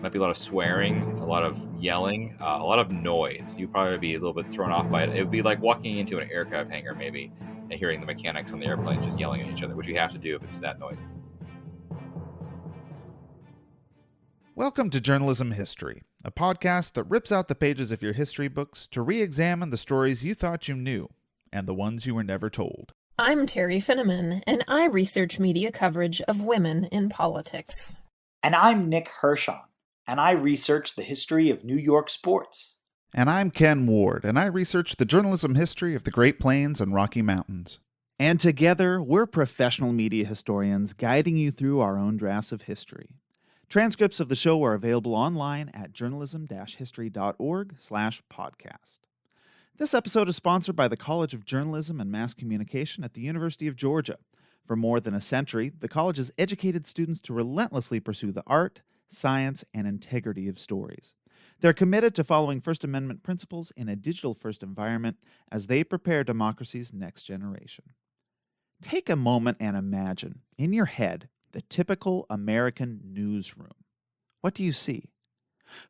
Might be a lot of swearing, a lot of yelling, a lot of noise. You'd probably be a little bit thrown off by it. It would be like walking into an aircraft hangar maybe and hearing the mechanics on the airplane just yelling at each other, which you have to do if it's that noisy. Welcome to Journalism History, a podcast that rips out the pages of your history books to re-examine the stories you thought you knew and the ones you were never told. I'm Terry Finneman, and I research media coverage of women in politics. And I'm Nick Hirschon, and I research the history of New York sports. And I'm Ken Ward, and I research the journalism history of the Great Plains and Rocky Mountains. And together, we're professional media historians guiding you through our own drafts of history. Transcripts of the show are available online at journalism-history.org/podcast. This episode is sponsored by the College of Journalism and Mass Communication at the University of Georgia. For more than a century, the college has educated students to relentlessly pursue the art, science, and integrity of stories. They're committed to following First Amendment principles in a digital-first environment as they prepare democracy's next generation. Take a moment and imagine, in your head, the typical American newsroom. What do you see?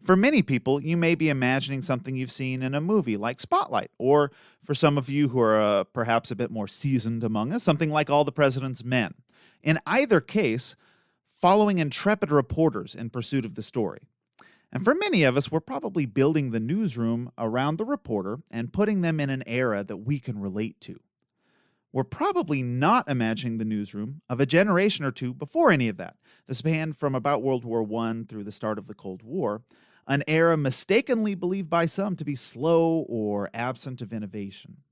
For many people, you may be imagining something you've seen in a movie like Spotlight, or for some of you who are perhaps a bit more seasoned among us, something like All the President's Men. In either case, following intrepid reporters in pursuit of the story. And for many of us, we're probably building the newsroom around the reporter and putting them in an era that we can relate to. We're probably not imagining the newsroom of a generation or two before any of that, the span from about World War I through the start of the Cold War, an era mistakenly believed by some to be slow or absent of innovation.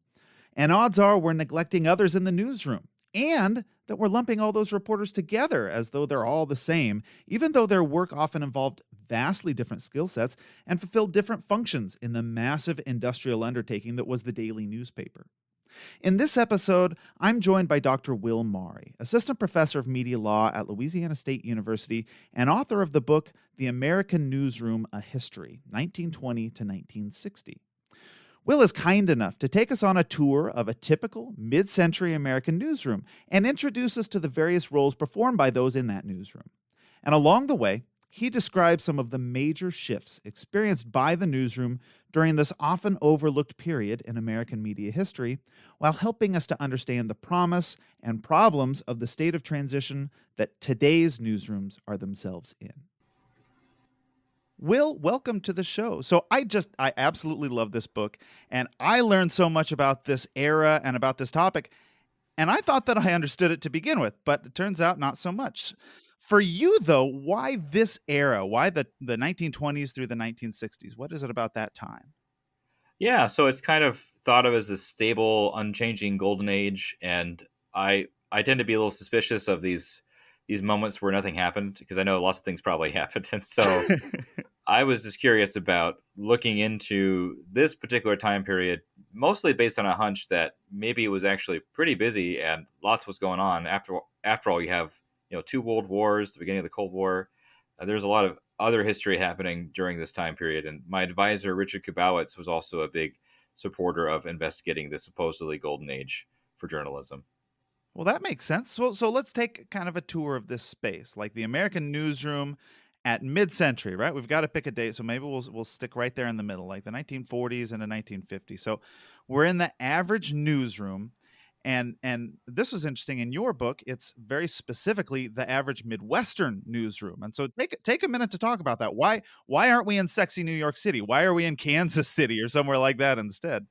And odds are we're neglecting others in the newsroom, and that we're lumping all those reporters together as though they're all the same, even though their work often involved vastly different skill sets and fulfilled different functions in the massive industrial undertaking that was the daily newspaper. In this episode, I'm joined by Dr. Will Maury, Assistant Professor of Media Law at Louisiana State University and author of the book The American Newsroom, A History, 1920 to 1960. Will is kind enough to take us on a tour of a typical mid-century American newsroom and introduce us to the various roles performed by those in that newsroom. And along the way, he describes some of the major shifts experienced by the newsroom during this often overlooked period in American media history, while helping us to understand the promise and problems of the state of transition that today's newsrooms are themselves in. Will, welcome to the show. So I absolutely love this book, and I learned so much about this era and about this topic, and I thought that I understood it to begin with, but it turns out not so much. For you, though, why this era? Why the 1920s through the 1960s? What is it about that time? Yeah, so it's kind of thought of as a stable, unchanging golden age, and I tend to be a little suspicious of these moments where nothing happened, because I know lots of things probably happened, and so I was just curious about looking into this particular time period, mostly based on a hunch that maybe it was actually pretty busy and lots was going on. After all, you have two world wars, the beginning of the Cold War. There's a lot of other history happening during this time period. And my advisor, Richard Kubowitz, was also a big supporter of investigating the supposedly golden age for journalism. Well, that makes sense. So let's take kind of a tour of this space, like the American newsroom at mid-century, right? We've got to pick a date, so maybe we'll stick right there in the middle, like the 1940s and the 1950s. So we're in the average newsroom. And this was interesting. In your book, it's very specifically the average Midwestern newsroom. And so take a minute to talk about that. Why aren't we in sexy New York City? Why are we in Kansas City or somewhere like that instead?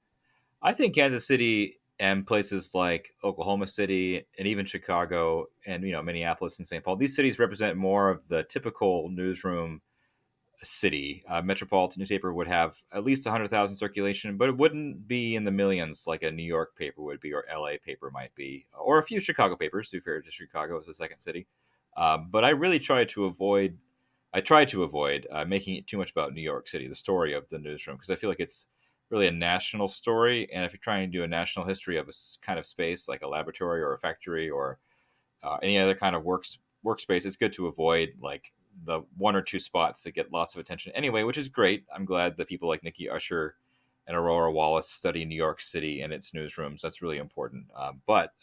I think Kansas City and places like Oklahoma City and even Chicago and Minneapolis and St. Paul, these cities represent more of the typical newsroom city. A metropolitan newspaper would have at least 100,000 circulation, but it wouldn't be in the millions like a New York paper would be, or LA paper might be, or a few Chicago papers, to be fair to Chicago as the second city. But I really tried to avoid making it too much about New York City, the story of the newsroom, because I feel like it's really a national story. And if you're trying to do a national history of a kind of space, like a laboratory or a factory or any other kind of workspace, it's good to avoid like the one or two spots that get lots of attention anyway, which is great. I'm glad that people like Nikki Usher and Aurora Wallace study New York City and its newsrooms. That's really important. But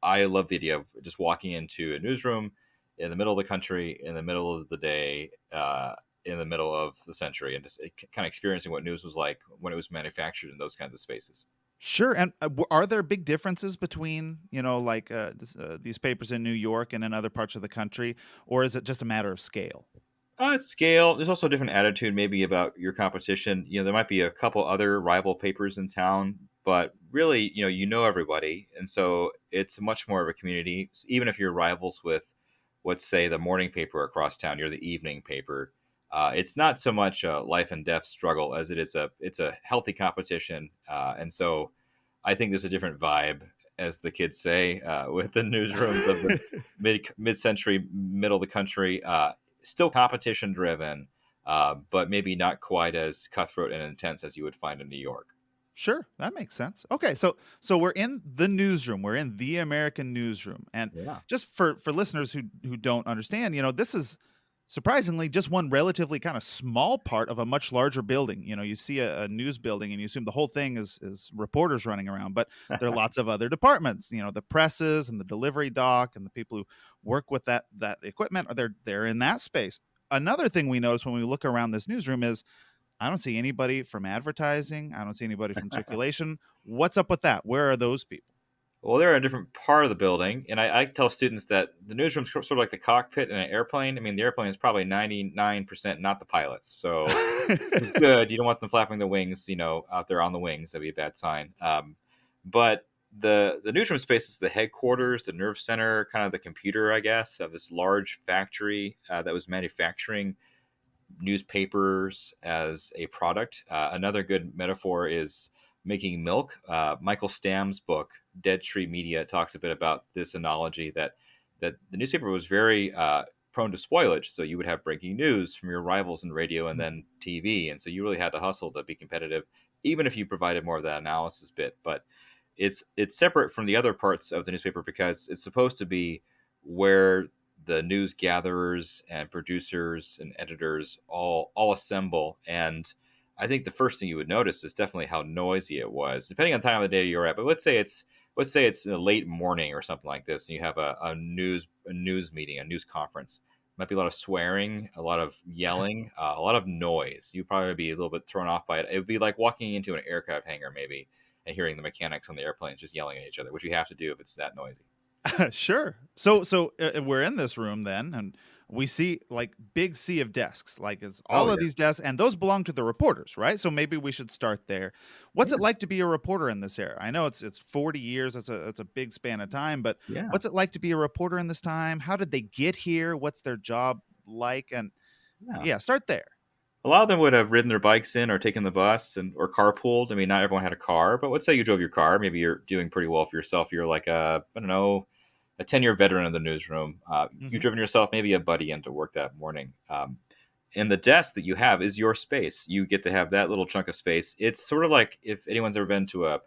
I love the idea of just walking into a newsroom in the middle of the country, in the middle of the day, in the middle of the century and just kind of experiencing what news was like when it was manufactured in those kinds of spaces. Sure. And are there big differences between, like these papers in New York and in other parts of the country, or is it just a matter of scale? Scale. There's also a different attitude maybe about your competition. There might be a couple other rival papers in town, but really, everybody, and so it's much more of a community. Even if you're rivals with, let's say, the morning paper across town, you're the evening paper. It's not so much a life and death struggle as it's a healthy competition, and so I think there's a different vibe, as the kids say, with the newsrooms of the mid-century, middle of the country. Still competition driven, but maybe not quite as cutthroat and intense as you would find in New York. Sure, that makes sense. Okay, so we're in the newsroom. We're in the American newsroom, and Yeah. just for listeners who don't understand, this is surprisingly just one relatively kind of small part of a much larger building. You see a news building, and you assume the whole thing is reporters running around, but there are lots of other departments. The presses and the delivery dock and the people who work with that equipment. They're in that space. Another thing we notice when we look around this newsroom is I don't see anybody from advertising. I don't see anybody from circulation. What's up with that? Where are those people? Well, they're a different part of the building, and I tell students that the newsroom's sort of like the cockpit in an airplane. I mean, the airplane is probably 99% not the pilots, so it's good. You don't want them flapping the wings, out there on the wings. That'd be a bad sign. But the newsroom space is the headquarters, the nerve center, kind of the computer, I guess, of this large factory that was manufacturing newspapers as a product. Another good metaphor is making milk. Michael Stam's book, Dead Tree Media, talks a bit about this analogy that the newspaper was very prone to spoilage. So you would have breaking news from your rivals in radio and then TV. And so you really had to hustle to be competitive, even if you provided more of that analysis bit. But it's separate from the other parts of the newspaper because it's supposed to be where the news gatherers and producers and editors all assemble. And I think the first thing you would notice is definitely how noisy it was, depending on the time of the day you're at. But let's say it's a late morning or something like this, and you have a news meeting, a news conference. Might be a lot of swearing, a lot of yelling, a lot of noise. You'd probably be a little bit thrown off by it. It would be like walking into an aircraft hangar maybe and hearing the mechanics on the airplanes just yelling at each other, which you have to do if it's that noisy. Sure. So we're in this room then, and we see like big sea of desks, like it's all of these desks, and those belong to the reporters, right? So maybe we should start there. What's it like to be a reporter in this era? I know it's 40 years. It's a big span of time, but what's it like to be a reporter in this time? How did they get here? What's their job like? And start there. A lot of them would have ridden their bikes in or taken the bus or carpooled. I mean, not everyone had a car, but let's say you drove your car. Maybe you're doing pretty well for yourself. You're like a 10-year veteran of the newsroom. You've driven yourself, maybe a buddy, into work that morning. And the desk that you have is your space. You get to have that little chunk of space. It's sort of like if anyone's ever been to a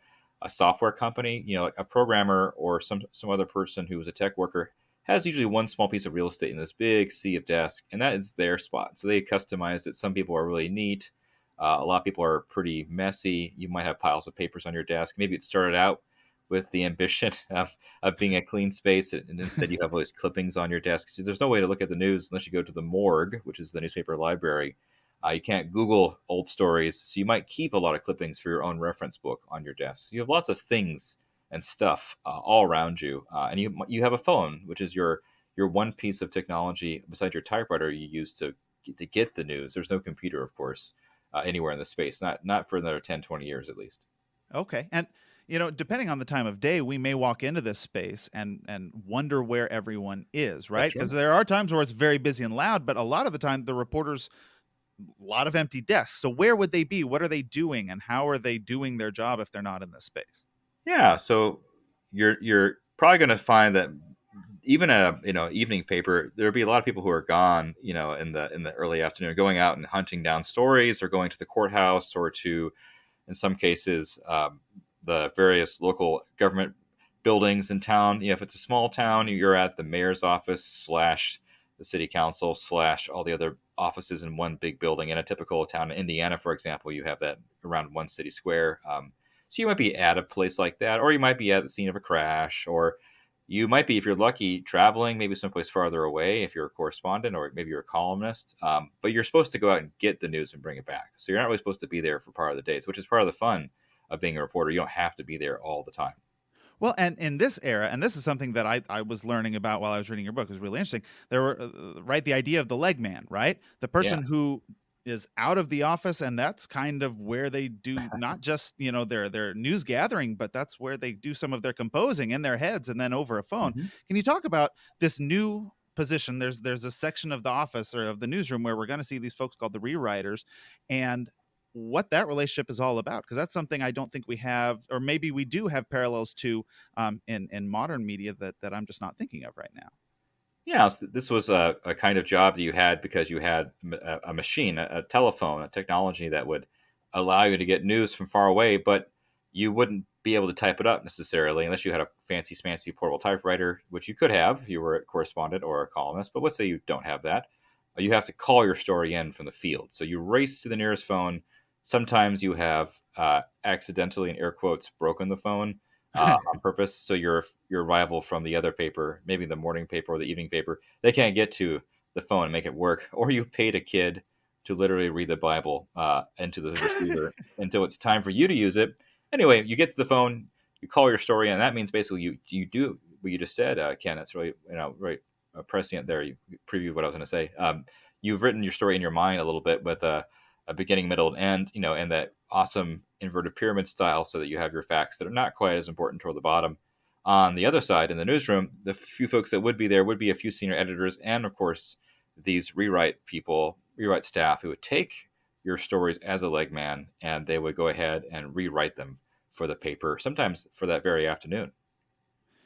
software company, like a programmer or some other person who was a tech worker has usually one small piece of real estate in this big sea of desk, and that is their spot. So they customized it. Some people are really neat. A lot of people are pretty messy. You might have piles of papers on your desk. Maybe it started out with the ambition of being a clean space, and instead you have all these clippings on your desk. So there's no way to look at the news unless you go to the morgue, which is the newspaper library. You can't Google old stories, so you might keep a lot of clippings for your own reference book on your desk. You have lots of things and stuff all around you, and you have a phone, which is your one piece of technology besides your typewriter you use to get the news. There's no computer, of course, anywhere in the space, not for another 10, 20 years at least. Okay, and depending on the time of day, we may walk into this space and wonder where everyone is, right? Because there are times where it's very busy and loud, but a lot of the time the reporters, a lot of empty desks. So where would they be? What are they doing? And how are they doing their job if they're not in this space? Yeah, so you're probably going to find that even at a evening paper, there'll be a lot of people who are gone, in the early afternoon, going out and hunting down stories, or going to the courthouse, or to, in some cases, the various local government buildings in town. If it's a small town, you're at the mayor's office / the city council / all the other offices in one big building. In a typical town in Indiana, for example, you have that around one city square. So you might be at a place like that, or you might be at the scene of a crash, or You might be, if you're lucky, traveling maybe someplace farther away if you're a correspondent or maybe you're a columnist. But you're supposed to go out and get the news and bring it back. So you're not really supposed to be there for part of the days, which is part of the fun of being a reporter. You don't have to be there all the time. Well, and in this era, and this is something that I was learning about while I was reading your book, it was really interesting. There were, right, the idea of the leg man, right? The Yeah. person who is out of the office, and that's kind of where they do not just, their news gathering, but that's where they do some of their composing in their heads and then over a phone. Mhm. Can you talk about this new position? There's a section of the office or of the newsroom where we're going to see these folks called the rewriters, and what that relationship is all about, because that's something I don't think we have, or maybe we do have parallels to in modern media that I'm just not thinking of right now. Yeah, so this was a kind of job that you had because you had a machine, a telephone, a technology that would allow you to get news from far away, but you wouldn't be able to type it up necessarily unless you had a fancy smancy portable typewriter, which you could have if you were a correspondent or a columnist. But let's say you don't have that. You have to call your story in from the field. So you race to the nearest phone. Sometimes you have accidentally, in air quotes, broken the phone on purpose. So your rival from the other paper, maybe the morning paper or the evening paper, they can't get to the phone and make it work. Or you paid a kid to literally read the Bible into the receiver until it's time for you to use it. Anyway, you get to the phone, you call your story, and that means basically you do what you just said, Ken. That's really right prescient there. You previewed what I was going to say. You've written your story in your mind a little bit with a beginning, middle, and end, and that awesome inverted pyramid style, so that you have your facts that are not quite as important toward the bottom. On the other side, in the newsroom, the few folks that would be there would be a few senior editors, and of course, these rewrite staff who would take your stories as a leg man, and they would go ahead and rewrite them for the paper, sometimes for that very afternoon.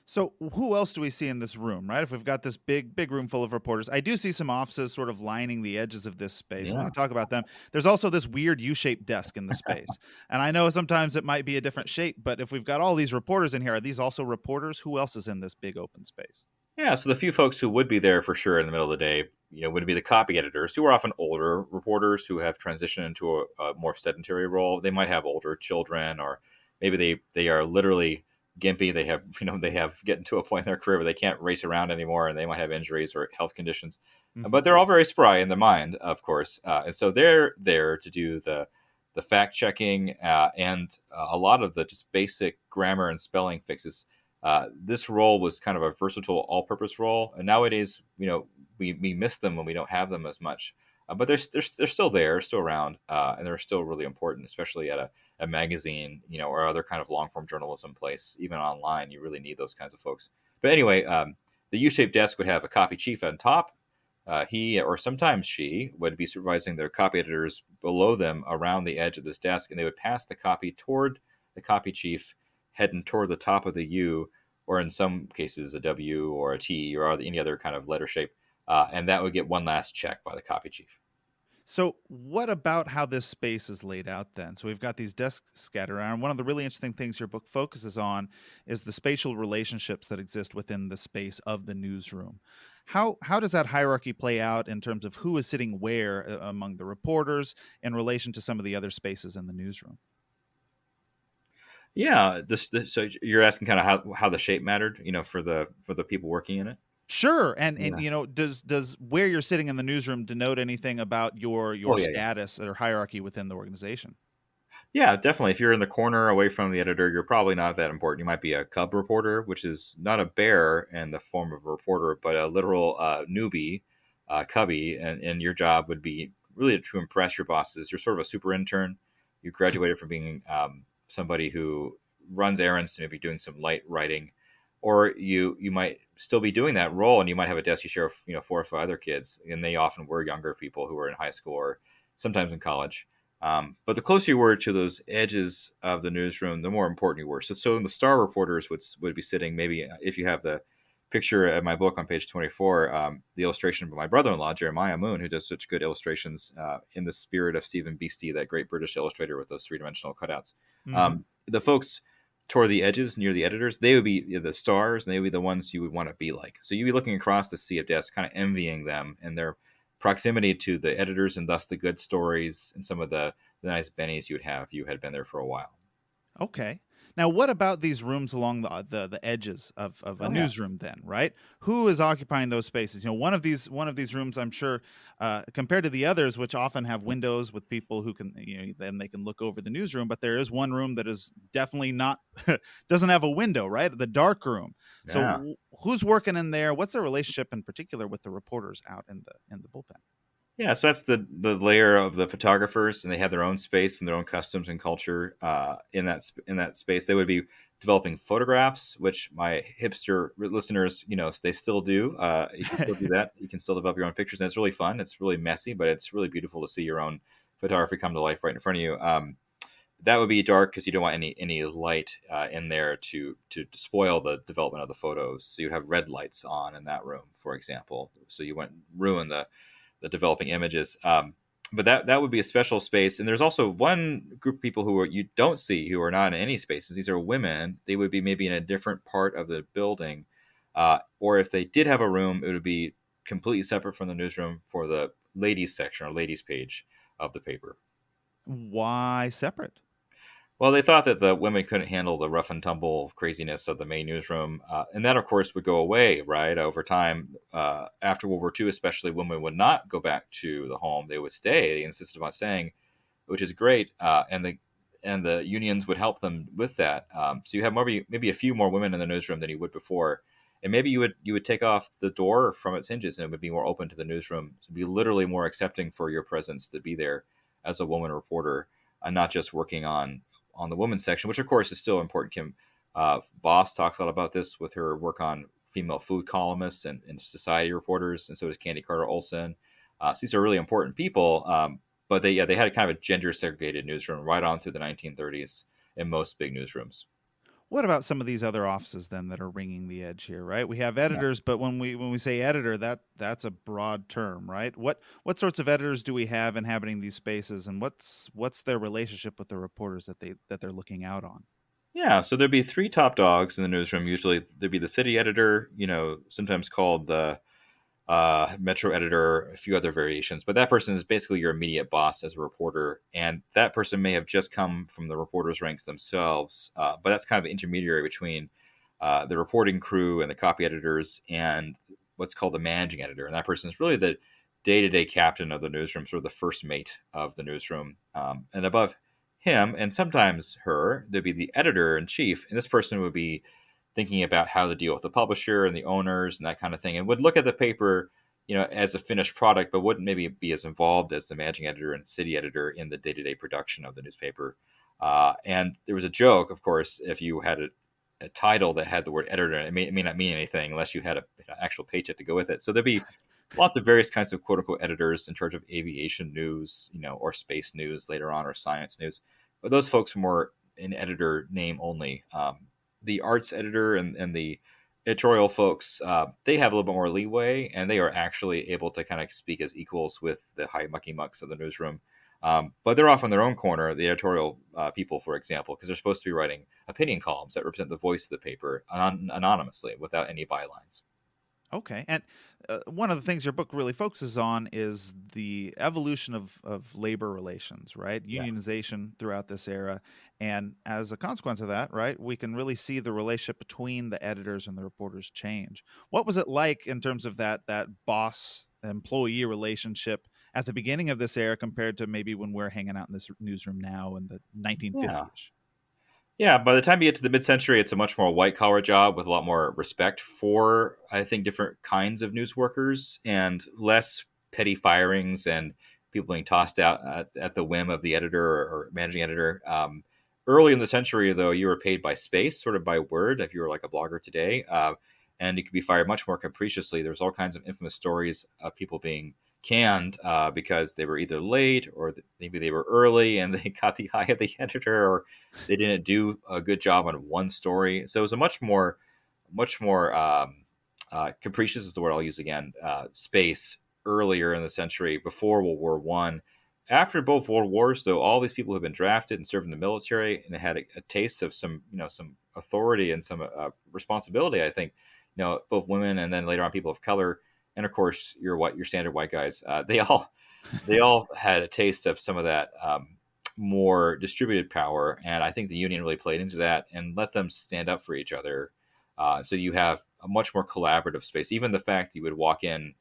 So who else do we see in this room, right? If we've got this big room full of reporters, I do see some offices sort of lining the edges of this space. We Yeah. can talk about them. There's also this weird U-shaped desk in the space. And I know sometimes it might be a different shape, but if we've got all these reporters in here, are these also reporters? Who else is in this big open space? Yeah, so the few folks who would be there for sure in the middle of the day, would be the copy editors, who are often older reporters who have transitioned into a more sedentary role. They might have older children, or maybe they are literally gimpy. They have they have getting to a point in their career where they can't race around anymore, and they might have injuries or health conditions. But they're all very spry in their mind, of course, and so they're there to do the fact checking and a lot of the just basic grammar and spelling fixes. This role was kind of a versatile all-purpose role, and nowadays, we miss them when we don't have them as much. But they're still there, still around, and they're still really important, especially at a magazine, or other kind of long-form journalism place. Even online, you really need those kinds of folks. But anyway, the U-shaped desk would have a copy chief on top. He, or sometimes she, would be supervising their copy editors below them around the edge of this desk, and they would pass the copy toward the copy chief, heading toward the top of the U, or in some cases a W or a T or any other kind of letter shape, and that would get one last check by the copy chief. So what about how this space is laid out then? So we've got these desks scattered around. One of the really interesting things your book focuses on is the spatial relationships that exist within the space of the newsroom. How does that hierarchy play out in terms of who is sitting where among the reporters in relation to some of the other spaces in the newsroom? Yeah, so you're asking kind of how the shape mattered, for the people working in it. Sure. And Yeah. does where you're sitting in the newsroom denote anything about your Oh yeah, yeah. status or hierarchy within the organization? Yeah, definitely. If you're in the corner away from the editor, you're probably not that important. You might be a cub reporter, which is not a bear in the form of a reporter, but a literal newbie, cubby. And your job would be really to impress your bosses. You're sort of a super intern. You graduated from being somebody who runs errands, maybe doing some light writing, or you might still be doing that role, and you might have a desk you share with 4 or 5 other kids, and they often were younger people who were in high school or sometimes in college. But the closer you were to those edges of the newsroom, the more important you were. So the star reporters would be sitting, maybe if you have the picture of my book on page 24, the illustration of my brother-in-law, Jeremiah Moon, who does such good illustrations in the spirit of Stephen Beastie, that great British illustrator with those three-dimensional cutouts. The folks toward the edges near the editors, they would be the stars, and they would be the ones you would want to be like. So you'd be looking across the sea of desks, kind of envying them and their proximity to the editors, and thus the good stories and some of the nice bennies you would have if you had been there for a while. Okay. Now, what about these rooms along the edges of a Oh yeah. newsroom then, right? Who is occupying those spaces? One of these rooms, I'm sure, compared to the others, which often have windows with people who can, then they can look over the newsroom, but there is one room that is definitely not doesn't have a window, right? The dark room. So Yeah. who's working in there? What's their relationship in particular with the reporters out in the bullpen? Yeah, so that's the layer of the photographers, and they have their own space and their own customs and culture in that space. They would be developing photographs, which my hipster listeners, they still do. You can still do that. You can still develop your own pictures, and it's really fun. It's really messy, but it's really beautiful to see your own photography come to life right in front of you. That would be dark because you don't want any light in there to spoil the development of the photos. So you'd have red lights on in that room, for example, so you wouldn't ruin the developing images. But that would be a special space. And there's also one group of people you don't see who are not in any spaces. These are women. They would be maybe in a different part of the building, or if they did have a room, it would be completely separate from the newsroom for the ladies section or ladies page of the paper. Why separate? Well, they thought that the women couldn't handle the rough and tumble craziness of the main newsroom. And that, of course, would go away, right? Over time, after World War II, especially, women would not go back to the home. They would stay. They insisted on staying, which is great. And the unions would help them with that. So you have maybe a few more women in the newsroom than you would before. And maybe you would take off the door from its hinges, and it would be more open to the newsroom. To be literally more accepting for your presence to be there as a woman reporter, and not just working on the women's section, which of course is still important. Kim Voss talks a lot about this with her work on female food columnists and society reporters, and so does Candy Carter Olson. So these are really important people, but they had a kind of a gender segregated newsroom right on through the 1930s in most big newsrooms. What about some of these other offices then that are ringing the edge here, right? We have Yeah. editors, but when we say editor, that's a broad term, right? What sorts of editors do we have inhabiting these spaces, and what's their relationship with the reporters that they're looking out on? Yeah, so there'd be three top dogs in the newsroom. Usually, there'd be the city editor, sometimes called the Metro editor, a few other variations, but that person is basically your immediate boss as a reporter, and that person may have just come from the reporters' ranks themselves, but that's kind of an intermediary between the reporting crew and the copy editors and what's called the managing editor, and that person is really the day-to-day captain of the newsroom, sort of the first mate of the newsroom, and above him and sometimes her, there'd be the editor in chief, and this person would be thinking about how to deal with the publisher and the owners and that kind of thing, and would look at the paper, as a finished product, but wouldn't maybe be as involved as the managing editor and city editor in the day-to-day production of the newspaper. And there was a joke, of course, if you had a title that had the word editor, it may not mean anything unless you had an actual paycheck to go with it. So there'd be lots of various kinds of quote unquote editors in charge of aviation news, or space news later on, or science news. But those folks were more an editor name only. The arts editor and the editorial folks, they have a little bit more leeway, and they are actually able to kind of speak as equals with the high mucky mucks of the newsroom. But they're off in their own corner, the editorial people, for example, because they're supposed to be writing opinion columns that represent the voice of the paper anonymously without any bylines. Okay, and one of the things your book really focuses on is the evolution of labor relations, right? Yeah. Unionization throughout this era, and as a consequence of that, right, we can really see the relationship between the editors and the reporters change. What was it like in terms of that boss employee relationship at the beginning of this era compared to maybe when we're hanging out in this newsroom now in the 1950s? Yeah, by the time you get to the mid-century, it's a much more white-collar job with a lot more respect for, I think, different kinds of news workers and less petty firings and people being tossed out at the whim of the editor or managing editor. Early in the century, though, you were paid by space, sort of by word, if you were like a blogger today, and you could be fired much more capriciously. There's all kinds of infamous stories of people being canned because they were either late or maybe they were early and they caught the eye of the editor, or they didn't do a good job on one story. So it was a much more capricious is the word I'll use again, space earlier in the century before World War One. After both World Wars, though, all these people have been drafted and served in the military, and they had a taste of some authority and some responsibility. I think, both women and then later on people of color, and of course your standard white guys. They all had a taste of some of that more distributed power, and I think the union really played into that and let them stand up for each other. So you have a much more collaborative space. Even the fact you would walk in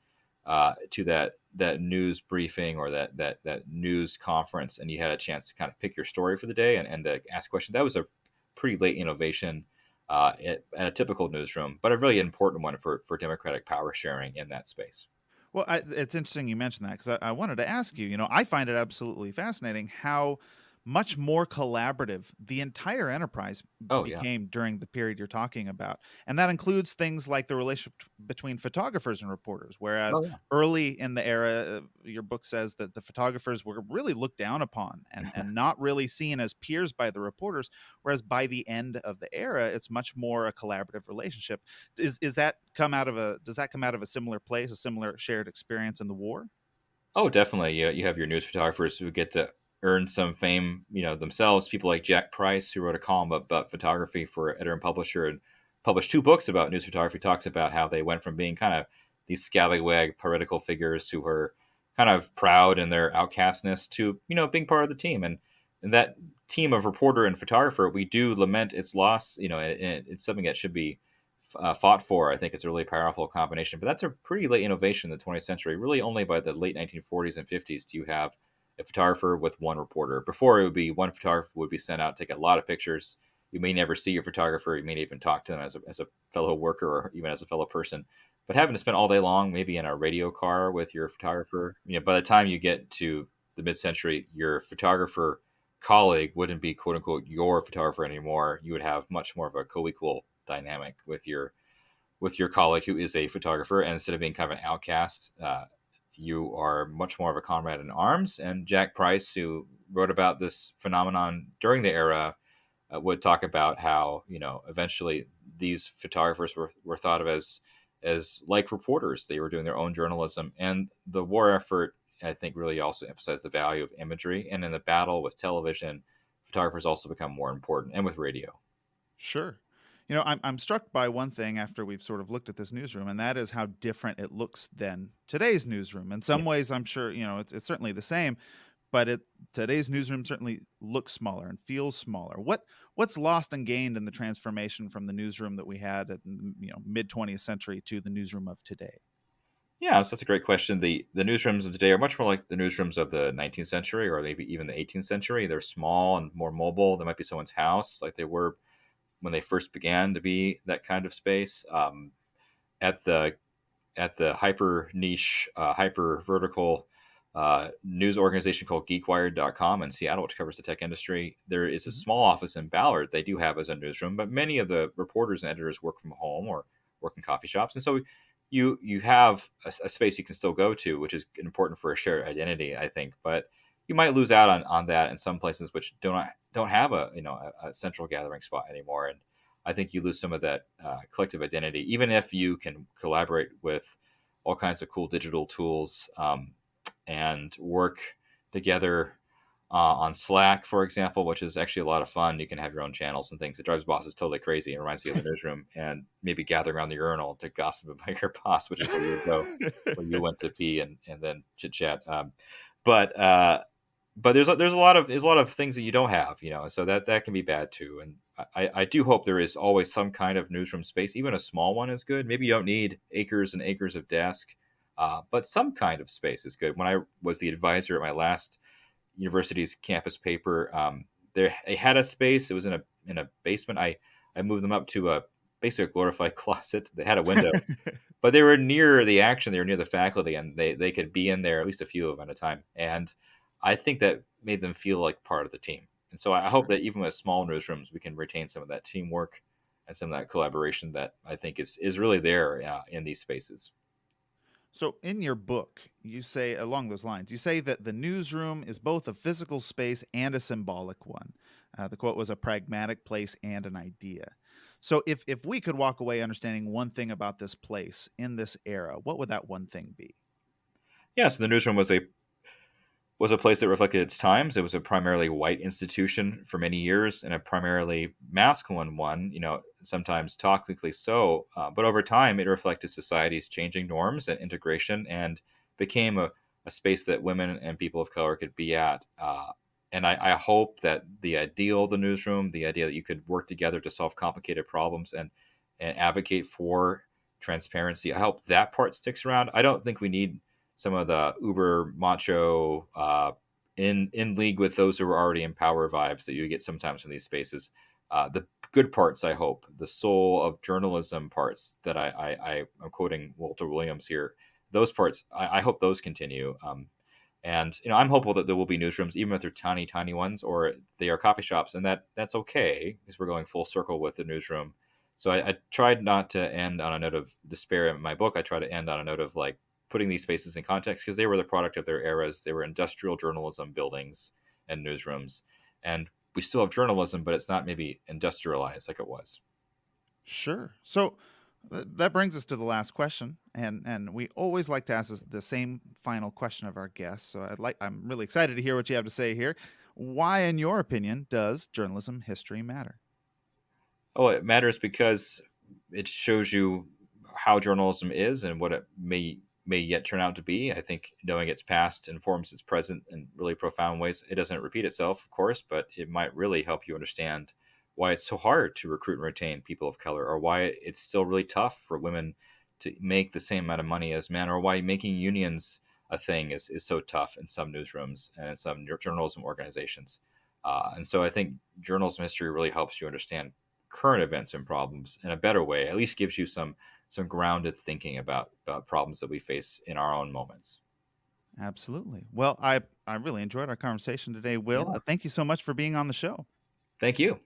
to that news briefing or that news conference, and you had a chance to kind of pick your story for the day and to ask questions. That was a pretty late innovation at a typical newsroom, but a really important one for democratic power sharing in that space. Well, it's interesting you mentioned that because I wanted to ask you. I find it absolutely fascinating how much more collaborative the entire enterprise Oh yeah. became during the period you're talking about. And that includes things like the relationship between photographers and reporters. Whereas Oh yeah. early in the era, your book says that the photographers were really looked down upon and not really seen as peers by the reporters. Whereas by the end of the era, it's much more a collaborative relationship. Does that come out of a similar place, a similar shared experience in the war? Oh, definitely. You have your news photographers who get to earn some fame, themselves. People like Jack Price, who wrote a column about photography for Editor and Publisher and published 2 books about news photography, talks about how they went from being kind of these scallywag political figures who were kind of proud in their outcastness to, being part of the team. And that team of reporter and photographer, we do lament its loss. It's something that should be fought for. I think it's a really powerful combination, but that's a pretty late innovation in the 20th century. Really, only by the late 1940s and 50s do you have a photographer with one reporter. Before, it would be one photographer would be sent out, take a lot of pictures. You may never see your photographer. You may even talk to them as a fellow worker or even as a fellow person. But having to spend all day long, maybe in a radio car with your photographer, by the time you get to the mid-century, your photographer colleague wouldn't be quote unquote your photographer anymore. You would have much more of a co-equal dynamic with your colleague who is a photographer, and instead of being kind of an outcast, you are much more of a comrade in arms. And Jack Price, who wrote about this phenomenon during the era, would talk about how eventually these photographers were thought of as like reporters. They were doing their own journalism, and the war effort, I think, really also emphasized the value of imagery. And in the battle with television, photographers also become more important, and with radio. Sure. I'm struck by one thing after we've sort of looked at this newsroom, and that is how different it looks than today's newsroom. In some ways, I'm sure it's certainly the same, but today's newsroom certainly looks smaller and feels smaller. What's lost and gained in the transformation from the newsroom that we had at mid 20th century to the newsroom of today? Yeah, so that's a great question. The newsrooms of today are much more like the newsrooms of the 19th century or maybe even the 18th century. They're small and more mobile. They might be someone's house, like they were when they first began to be that kind of space. At the hyper niche, hyper vertical news organization called GeekWired.com in Seattle, which covers the tech industry, there is a small office in Ballard they do have as a newsroom, but many of the reporters and editors work from home or work in coffee shops, and so you have a space you can still go to, which is important for a shared identity, I think. But you might lose out on that in some places which don't have a central gathering spot anymore. And I think you lose some of that collective identity, even if you can collaborate with all kinds of cool digital tools and work together on Slack, for example, which is actually a lot of fun. You can have your own channels and things. It drives bosses totally crazy. It reminds me of the newsroom, and maybe gather around the urinal to gossip about your boss, which is where you go, where you went to pee and then chit chat. But there's a lot of things that you don't have, so that can be bad too. And I do hope there is always some kind of newsroom space. Even a small one is good. Maybe you don't need acres and acres of desk, but some kind of space is good. When I was the advisor at my last university's campus paper, they had a space. It was in a basement. I moved them up to basically a glorified closet. They had a window, but they were near the action. They were near the faculty, and they could be in there, at least a few of them at a time. And I think that made them feel like part of the team. And so I hope that even with small newsrooms, we can retain some of that teamwork and some of that collaboration that I think is really there in these spaces. So in your book, you say along those lines, you say that the newsroom is both a physical space and a symbolic one. The quote was a pragmatic place and an idea. So if we could walk away understanding one thing about this place in this era, what would that one thing be? Yeah, so the newsroom was a place that reflected its times. It was a primarily white institution for many years, and a primarily masculine one, sometimes toxically so. But over time, it reflected society's changing norms and integration, and became a space that women and people of color could be at And I hope that the ideal of the newsroom, the idea that you could work together to solve complicated problems and advocate for transparency, I hope that part sticks around. I don't think we need some of the uber macho in league with those who are already in power vibes that you get sometimes in these spaces. The good parts, I hope, the soul of journalism parts that I'm quoting Walter Williams here. Those parts, I hope those continue. And I'm hopeful that there will be newsrooms, even if they're tiny, tiny ones, or they are coffee shops, and that's okay because we're going full circle with the newsroom. So I tried not to end on a note of despair in my book. I try to end on a note of like putting these spaces in context because they were the product of their eras. They were industrial journalism buildings and newsrooms, and we still have journalism, but it's not maybe industrialized like it was. Sure. So that brings us to the last question, and we always like to ask the same final question of our guests. So I'm really excited to hear what you have to say here. Why, in your opinion, does journalism history matter? Oh, it matters because it shows you how journalism is and what it may yet turn out to be. I think knowing its past informs its present in really profound ways. It doesn't repeat itself, of course, but it might really help you understand why it's so hard to recruit and retain people of color, or why it's still really tough for women to make the same amount of money as men, or why making unions a thing is so tough in some newsrooms and in some journalism organizations. And so I think journalism history really helps you understand current events and problems in a better way. At least gives you some grounded thinking about problems that we face in our own moments. Absolutely. Well, I really enjoyed our conversation today, Will. Yeah. Thank you so much for being on the show. Thank you.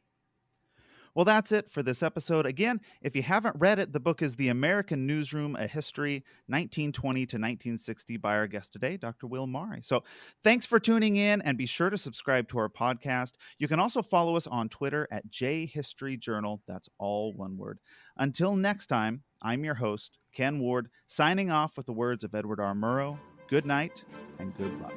Well, that's it for this episode. Again, if you haven't read it, the book is The American Newsroom, A History, 1920 to 1960 by our guest today, Dr. Will Mari. So thanks for tuning in, and be sure to subscribe to our podcast. You can also follow us on Twitter at JHistoryJournal. That's all one word. Until next time, I'm your host, Ken Ward, signing off with the words of Edward R. Murrow. Good night and good luck.